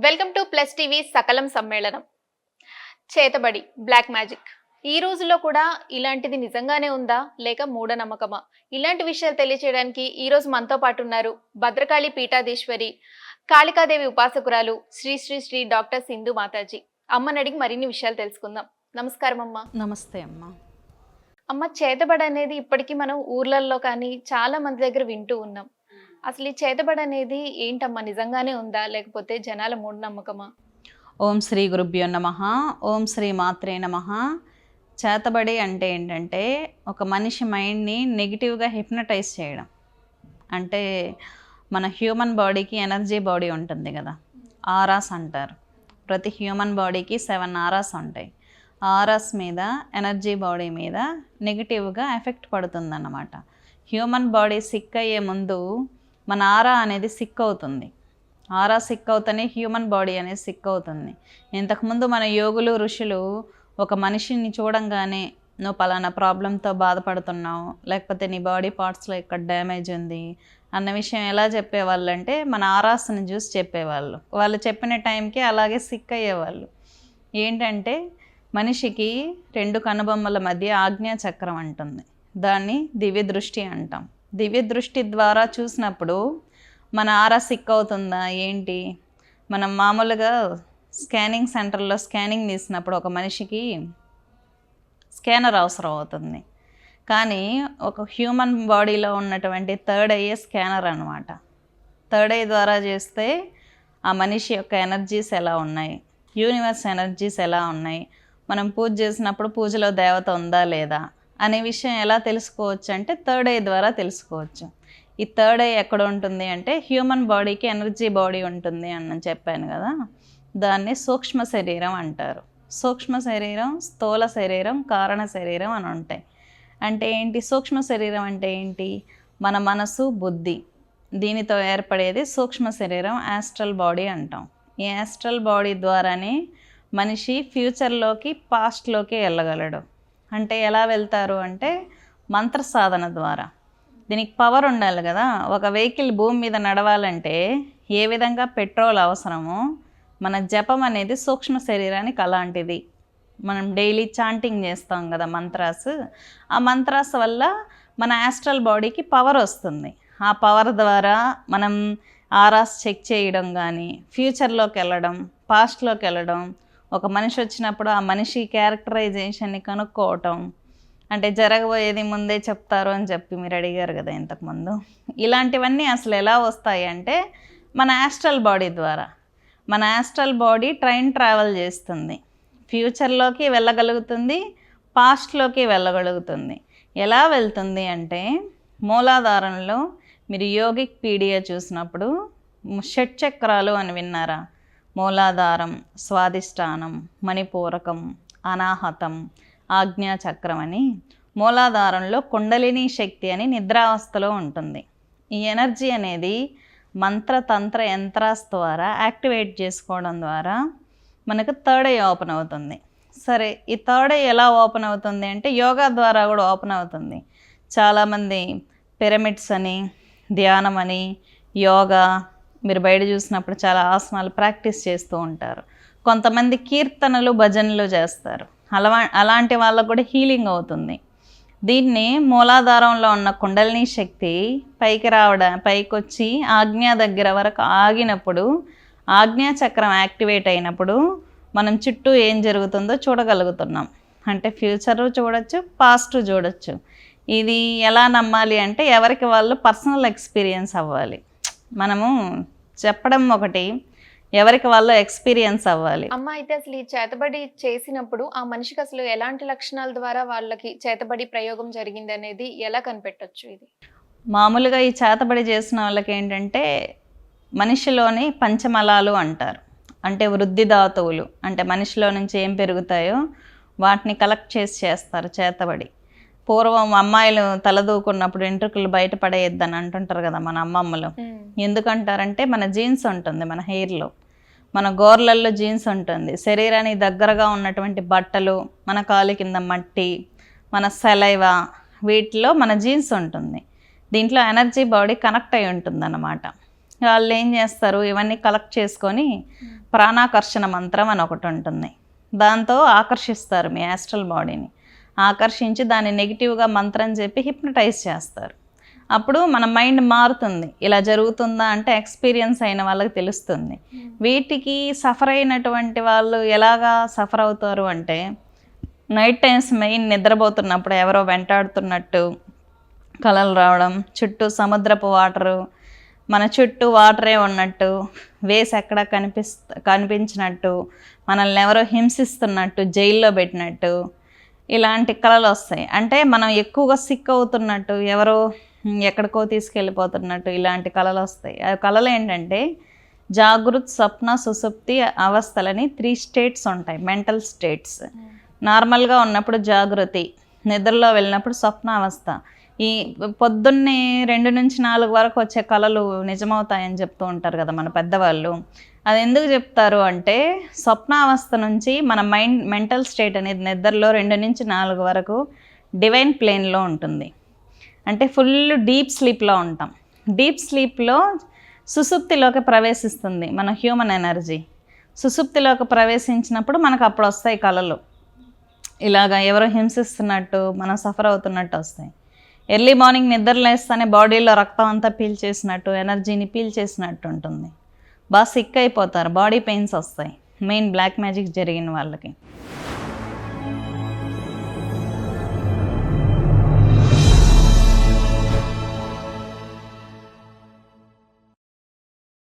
Welcome to plus TV సకలం సమ్మేళనం. చేతబడి బ్లాక్ మ్యాజిక్ ఈ రోజుల్లో కూడా ఇలాంటిది నిజంగానే ఉందా లేక మూఢనమ్మకమా? ఇలాంటి విషయాలు తెలియచేయడానికి ఈ రోజు మనతో పాటు ఉన్నారు భద్రకాళి పీఠాధీశ్వరి కాళికాదేవి ఉపాసకురాలు శ్రీ శ్రీ శ్రీ డాక్టర్ సింధు మాతాజీ. అమ్మని అడిగి మరిన్ని విషయాలు తెలుసుకుందాం. నమస్కారం అమ్మ. నమస్తే అమ్మ. అమ్మ, చేతబడి అనేది ఇప్పటికీ మనం ఊర్లలో కానీ చాలా మంది దగ్గర వింటూ ఉన్నాం. అసలు ఈ చేతబడి అనేది ఏంటమ్మా, నిజంగానే ఉందా లేకపోతే జనాల మూఢనమ్మకమా? ఓం శ్రీ గురుభ్యో నమః. ఓం శ్రీ మాత్రే నమః. చేతబడి అంటే ఏంటంటే ఒక మనిషి మైండ్ని నెగిటివ్గా హిప్నటైజ్ చేయడం. అంటే మన హ్యూమన్ బాడీకి ఎనర్జీ బాడీ ఉంటుంది కదా, ఆరాస్ అంటారు. ప్రతి హ్యూమన్ బాడీకి 7 ఆరాస్ ఉంటాయి. ఆరాస్ మీద, ఎనర్జీ బాడీ మీద నెగిటివ్గా ఎఫెక్ట్ పడుతుందన్నమాట. హ్యూమన్ బాడీ సిక్ అయ్యే ముందు మన ఆరా అనేది సిక్ అవుతుంది. ఆరా సిక్ అవుతూనే హ్యూమన్ బాడీ అనేది సిక్ అవుతుంది. ఇంతకుముందు మన యోగులు ఋషులు ఒక మనిషిని చూడంగానే నువ్వు పలానా ప్రాబ్లంతో బాధపడుతున్నావు, లేకపోతే నీ బాడీ పార్ట్స్లో ఇక్కడ డ్యామేజ్ ఉంది అన్న విషయం ఎలా చెప్పేవాళ్ళు అంటే మన ఆరాస్ని చూసి చెప్పేవాళ్ళు. వాళ్ళు చెప్పిన టైంకి అలాగే సిక్ అయ్యేవాళ్ళు. ఏంటంటే మనిషికి 2 కనుబొమ్మల మధ్య ఆజ్ఞా చక్రం ఉంటుంది. దాన్ని దివ్య దృష్టి అంటాం. దివ్య దృష్టి ద్వారా చూసినప్పుడు మన ఆరా సిక్ అవుతుందా ఏంటి, మనం మామూలుగా స్కానింగ్ సెంటర్లో స్కానింగ్ తీసినప్పుడు ఒక మనిషికి స్కానర్ అవసరం అవుతుంది. కానీ ఒక హ్యూమన్ బాడీలో ఉన్నటువంటి థర్డ్ ఐయే స్కానర్ అనమాట. థర్డ్ ఐ ద్వారా చేస్తే ఆ మనిషి యొక్క ఎనర్జీస్ ఎలా ఉన్నాయి, యూనివర్స్ ఎనర్జీస్ ఎలా ఉన్నాయి, మనం పూజ చేసినప్పుడు పూజలో దేవత ఉందా లేదా అనే విషయం ఎలా తెలుసుకోవచ్చు అంటే థర్డ్ ఐ ద్వారా తెలుసుకోవచ్చు. ఈ థర్డ్ ఐ ఎక్కడ ఉంటుంది అంటే హ్యూమన్ బాడీకి ఎనర్జీ బాడీ ఉంటుంది అని చెప్పాను కదా, దాన్ని సూక్ష్మ శరీరం అంటారు. సూక్ష్మ శరీరం, స్థూల శరీరం, కారణ శరీరం అని ఉంటాయి. అంటే ఏంటి సూక్ష్మ శరీరం అంటే ఏంటి? మన మనసు, బుద్ధి, దీనితో ఏర్పడేది సూక్ష్మ శరీరం, యాస్ట్రల్ బాడీ అంటాం. ఈ యాస్ట్రల్ బాడీ ద్వారానే మనిషి ఫ్యూచర్లోకి, పాస్ట్లోకి వెళ్ళగలడు. అంటే ఎలా వెళ్తారు అంటే మంత్ర సాధన ద్వారా. దీనికి పవర్ ఉండాలి కదా. ఒక వెహికల్ భూమి మీద నడవాలంటే ఏ విధంగా పెట్రోల్ అవసరమో మన జపం అనేది సూక్ష్మ శరీరానికి అలాంటిది. మనం డైలీ చాంటింగ్ చేస్తాం కదా మంత్రాస్. ఆ మంత్రాస్ వల్ల మన యాస్ట్రల్ బాడీకి పవర్ వస్తుంది. ఆ పవర్ ద్వారా మనం ఆరాస్ చెక్ చేయడం కానీ, ఫ్యూచర్లోకి వెళ్ళడం, పాస్ట్లోకి వెళ్ళడం, ఒక మనిషి వచ్చినప్పుడు ఆ మనిషి క్యారెక్టరైజేషన్ని కనుక్కోవటం. అంటే జరగబోయేది ముందే చెప్తారు అని చెప్పి మీరు అడిగారు కదా ఇంతకుముందు. ఇలాంటివన్నీ అసలు ఎలా వస్తాయి అంటే మన యాస్ట్రల్ బాడీ ద్వారా. మన యాస్ట్రల్ బాడీ ట్రావెల్ చేస్తుంది, ఫ్యూచర్లోకి వెళ్ళగలుగుతుంది, పాస్ట్లోకి వెళ్ళగలుగుతుంది. ఎలా వెళ్తుంది అంటే మూలాధారంలో మీరు యోగిక్ పీడియా చూసినప్పుడు షట్చక్రాలు అని విన్నారా? మూలాధారం, స్వాదిష్టానం, మణిపూరకం, అనాహతం, ఆజ్ఞాచక్రం అని. మూలాధారంలో కుండలిని శక్తి అని నిద్రావస్థలో ఉంటుంది. ఈ ఎనర్జీ అనేది మంత్రతంత్ర యంత్రాస్ ద్వారా యాక్టివేట్ చేసుకోవడం ద్వారా మనకు థర్డ్ ఐ ఓపెన్ అవుతుంది. సరే, ఈ థర్డ్ ఐ ఎలా ఓపెన్ అవుతుంది అంటే యోగా ద్వారా కూడా ఓపెన్ అవుతుంది. చాలామంది పిరమిడ్స్ అని, ధ్యానం అని, యోగా, మీరు బయట చూసినప్పుడు చాలా ఆసనాలు ప్రాక్టీస్ చేస్తూ ఉంటారు. కొంతమంది కీర్తనలు, భజనలు చేస్తారు. అలాంటి వాళ్ళకు కూడా హీలింగ్ అవుతుంది. దీన్ని మూలాధారంలో ఉన్న కుండలిని శక్తి పైకి వచ్చి ఆజ్ఞా దగ్గర వరకు ఆగినప్పుడు, ఆజ్ఞాచక్రం యాక్టివేట్ అయినప్పుడు మనం చుట్టూ ఏం జరుగుతుందో చూడగలుగుతున్నాం. అంటే ఫ్యూచర్ చూడొచ్చు, పాస్ట్ చూడొచ్చు. ఇది ఎలా నమ్మాలి అంటే ఎవరికి వాళ్ళు పర్సనల్ ఎక్స్పీరియన్స్ అవ్వాలి. మనము చెప్పడం ఒకటి, ఎవరికి వాళ్ళు ఎక్స్పీరియన్స్ అవ్వాలి. అమ్మ, అయితే అసలు ఈ చేతబడి చేసినప్పుడు ఆ మనిషికి అసలు ఎలాంటి లక్షణాల ద్వారా వాళ్ళకి చేతబడి ప్రయోగం జరిగింది అనేది ఎలా కనిపెట్టొచ్చు? ఇది మామూలుగా ఈ చేతబడి చేసిన వాళ్ళకి ఏంటంటే మనిషిలోని పంచమలాలు అంటారు. అంటే వృద్ధి ధాతువులు, అంటే మనిషిలో నుంచి ఏం పెరుగుతాయో వాటిని కలెక్ట్ చేస్తారు చేతబడి. పూర్వం అమ్మాయిలు తలదూకున్నప్పుడు వెంట్రుకలు బయట పడేయద్దని అంటుంటారు కదా మన అమ్మమ్మలు. ఎందుకంటారంటే మన జీన్స్ ఉంటుంది మన హెయిర్లో, మన గోర్లల్లో జీన్స్ ఉంటుంది. శరీరానికి దగ్గరగా ఉన్నటువంటి బట్టలు, మన కాలు కింద మట్టి, మన సలైవా, వీటిలో మన జీన్స్ ఉంటుంది. దీంట్లో ఎనర్జీ బాడీ కనెక్ట్ అయి ఉంటుంది అన్నమాట. వాళ్ళు ఏం చేస్తారు, ఇవన్నీ కలెక్ట్ చేసుకొని ప్రాణాకర్షణ మంత్రం అని ఒకటి ఉంటుంది, దాంతో ఆకర్షిస్తారు మీ యాస్ట్రల్ బాడీని. ఆకర్షించి దాన్ని నెగిటివ్గా మంత్రం చెప్పి హిప్నటైజ్ చేస్తారు. అప్పుడు మన మైండ్ మారుతుంది. ఇలా జరుగుతుందా అంటే ఎక్స్పీరియన్స్ అయిన వాళ్ళకి తెలుస్తుంది. వీటికి సఫర్ అయినటువంటి వాళ్ళు ఎలాగా సఫర్ అవుతారు అంటే, నైట్ టైమ్స్ మెయిన్ నిద్రపోతున్నప్పుడు ఎవరో వెంటాడుతున్నట్టు కలలు రావడం, చుట్టూ సముద్రపు వాటరు, మన చుట్టూ వాటరే ఉన్నట్టు, వేస్ ఎక్కడ కనిపించినట్టు, మనల్ని ఎవరో హింసిస్తున్నట్టు, జైల్లో పెట్టినట్టు, ఇలాంటి కళలు వస్తాయి. అంటే మనం ఎక్కువగా సిక్ అవుతున్నట్టు, ఎవరో ఎక్కడికో తీసుకెళ్ళిపోతున్నట్టు ఇలాంటి కళలు వస్తాయి. ఆ కళలు ఏంటంటే జాగృత్, స్వప్న, సుషుప్తి అవస్థలని 3 స్టేట్స్ ఉంటాయి, మెంటల్ స్టేట్స్. నార్మల్గా ఉన్నప్పుడు జాగృతి, నిద్రలో వెళ్ళినప్పుడు స్వప్న అవస్థ. ఈ పొద్దున్నే 2 నుంచి 4 వరకు వచ్చే కళలు నిజమవుతాయని చెప్తూ ఉంటారు కదా మన పెద్దవాళ్ళు. అది ఎందుకు చెప్తారు అంటే, స్వప్నావస్థ నుంచి మన మెంటల్ స్టేట్ అనేది నిద్రలో 2 నుంచి 4 వరకు డివైన్ ప్లేన్లో ఉంటుంది. అంటే ఫుల్ డీప్ స్లీప్లో ఉంటాం. డీప్ స్లీప్లో సుషుప్తిలోకి ప్రవేశిస్తుంది మన హ్యూమన్ ఎనర్జీ. సుషుప్తిలోకి ప్రవేశించినప్పుడు మనకు అప్పుడు వస్తాయి కళలు. ఇలాగా ఎవరో హింసిస్తున్నట్టు, మనం సఫర్ అవుతున్నట్టు వస్తాయి. ఎర్లీ మార్నింగ్ నిద్ర లేస్తానే బాడీలో రక్తం అంతా పీల్చేసినట్టు, ఎనర్జీని పీల్చేసినట్టు ఉంటుంది. బాగా సిక్ అయిపోతారు, బాడీ పెయిన్స్ వస్తాయి మెయిన్ బ్లాక్ మ్యాజిక్ జరిగిన వాళ్ళకి.